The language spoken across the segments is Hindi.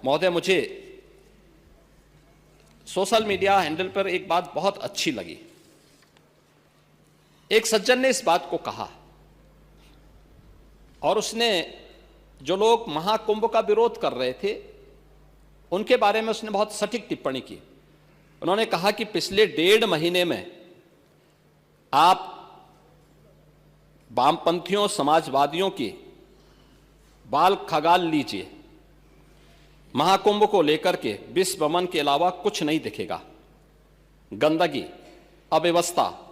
महोदय, मुझे सोशल मीडिया हैंडल पर एक बात बहुत अच्छी लगी। एक सज्जन ने इस बात को कहा और उसने जो लोग महाकुंभ का विरोध कर रहे थे उनके बारे में उसने बहुत सटीक टिप्पणी की। उन्होंने कहा कि पिछले 1.5 महीने में आप वामपंथियों, समाजवादियों की बाल खगाल लीजिए, महाकुंभ को लेकर के विश्व भ्रमण के अलावा कुछ नहीं दिखेगा। गंदगी, अव्यवस्था,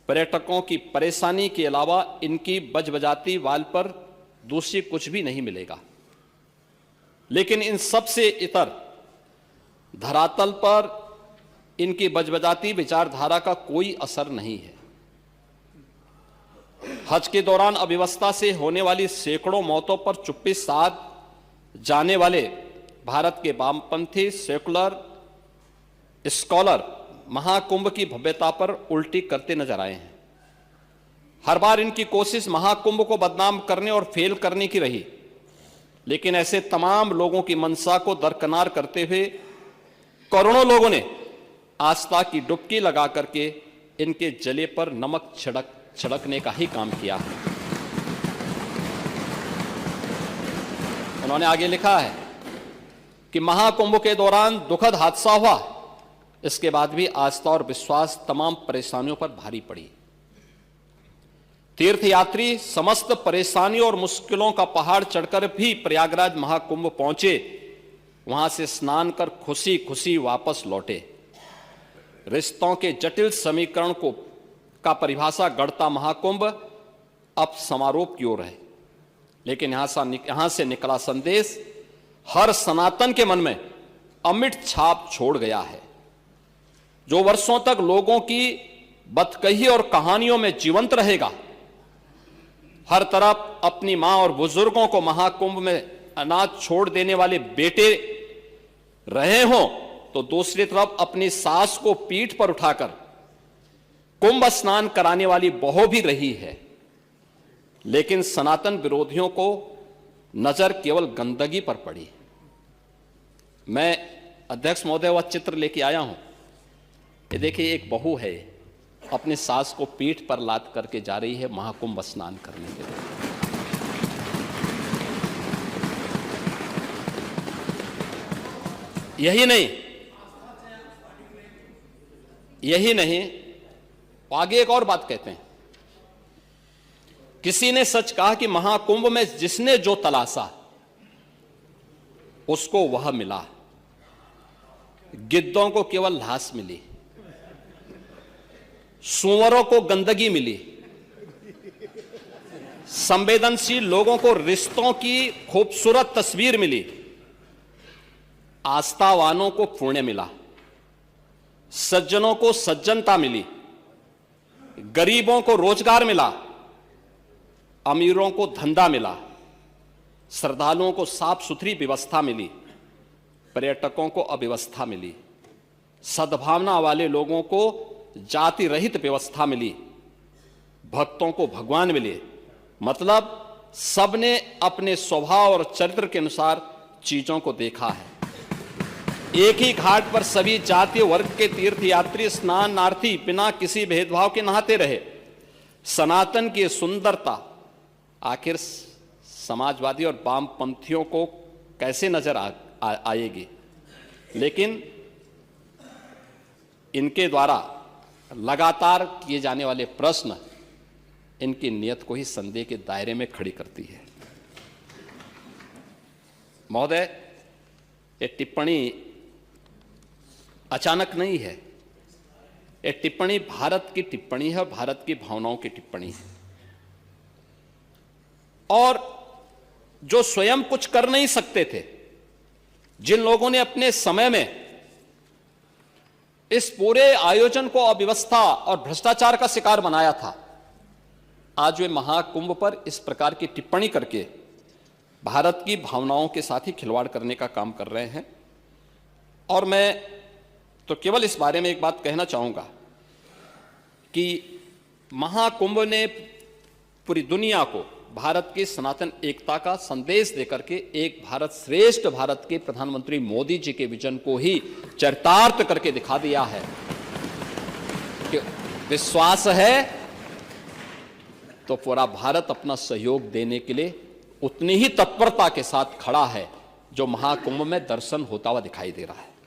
पर्यटकों की परेशानी के अलावा इनकी बजबजाती वाल पर दूसरी कुछ भी नहीं मिलेगा। लेकिन इन सब से इतर धरातल पर इनकी बजबजाती विचारधारा का कोई असर नहीं है। हज के दौरान अव्यवस्था से होने वाली सैकड़ों मौतों पर चुप्पी साध जाने वाले भारत के वामपंथी सेकुलर स्कॉलर महाकुंभ की भव्यता पर उल्टी करते नजर आए हैं। हर बार इनकी कोशिश महाकुंभ को बदनाम करने और फेल करने की रही, लेकिन ऐसे तमाम लोगों की मंशा को दरकिनार करते हुए करोड़ों लोगों ने आस्था की डुबकी लगा करके इनके जले पर नमक छिड़कने का ही काम किया है। उन्होंने आगे लिखा है कि महाकुंभ के दौरान दुखद हादसा हुआ, इसके बाद भी आस्था और विश्वास तमाम परेशानियों पर भारी पड़ी। तीर्थयात्री समस्त परेशानियों और मुश्किलों का पहाड़ चढ़कर भी प्रयागराज महाकुंभ पहुंचे, वहां से स्नान कर खुशी खुशी वापस लौटे। रिश्तों के जटिल समीकरण का परिभाषा गढ़ता महाकुंभ अब समारोह की ओर है, लेकिन यहां से निकला संदेश हर सनातन के मन में अमिट छाप छोड़ गया है, जो वर्षों तक लोगों की बतकही और कहानियों में जीवंत रहेगा। हर तरफ अपनी मां और बुजुर्गों को महाकुंभ में अनाथ छोड़ देने वाले बेटे रहे हों, तो दूसरी तरफ अपनी सास को पीठ पर उठाकर कुंभ स्नान कराने वाली बहू भी रही है। लेकिन सनातन विरोधियों को नजर केवल गंदगी पर पड़ी। मैं अध्यक्ष महोदय वह चित्र लेके आया हूं। ये देखिए, एक बहू है अपने सास को पीठ पर लाद करके जा रही है महाकुंभ स्नान करने के लिए। यही नहीं, आगे एक और बात कहते हैं। किसी ने सच कहा कि महाकुंभ में जिसने जो तलाशा उसको वह मिला। गिद्धों को केवल लाश मिली, सूअरों को गंदगी मिली, संवेदनशील लोगों को रिश्तों की खूबसूरत तस्वीर मिली, आस्थावानों को पुण्य मिला, सज्जनों को सज्जनता मिली, गरीबों को रोजगार मिला, अमीरों को धंधा मिला, श्रद्धालुओं को साफ सुथरी व्यवस्था मिली, पर्यटकों को अव्यवस्था मिली, सद्भावना वाले लोगों को जाति रहित व्यवस्था मिली, भक्तों को भगवान मिले। मतलब सबने अपने स्वभाव और चरित्र के अनुसार चीजों को देखा है। एक ही घाट पर सभी जातीय वर्ग के तीर्थयात्री स्नानार्थी बिना किसी भेदभाव के नहाते रहे। सनातन की सुंदरता आखिर समाजवादी और वामपंथियों को कैसे नजर आएगी? लेकिन इनके द्वारा लगातार किए जाने वाले प्रश्न इनकी नियत को ही संदेह के दायरे में खड़ी करती है। महोदय, ये टिप्पणी अचानक नहीं है। ये टिप्पणी भारत की टिप्पणी है, भारत की भावनाओं की टिप्पणी है। और जो स्वयं कुछ कर नहीं सकते थे, जिन लोगों ने अपने समय में इस पूरे आयोजन को अव्यवस्था और भ्रष्टाचार का शिकार बनाया था, आज वे महाकुंभ पर इस प्रकार की टिप्पणी करके भारत की भावनाओं के साथ ही खिलवाड़ करने का काम कर रहे हैं। और मैं तो केवल इस बारे में एक बात कहना चाहूंगा कि महाकुंभ ने पूरी दुनिया को भारत की सनातन एकता का संदेश देकर के एक भारत श्रेष्ठ भारत के प्रधानमंत्री मोदी जी के विजन को ही चरितार्थ करके दिखा दिया है कि विश्वास है तो पूरा भारत अपना सहयोग देने के लिए उतनी ही तत्परता के साथ खड़ा है जो महाकुंभ में दर्शन होता हुआ दिखाई दे रहा है।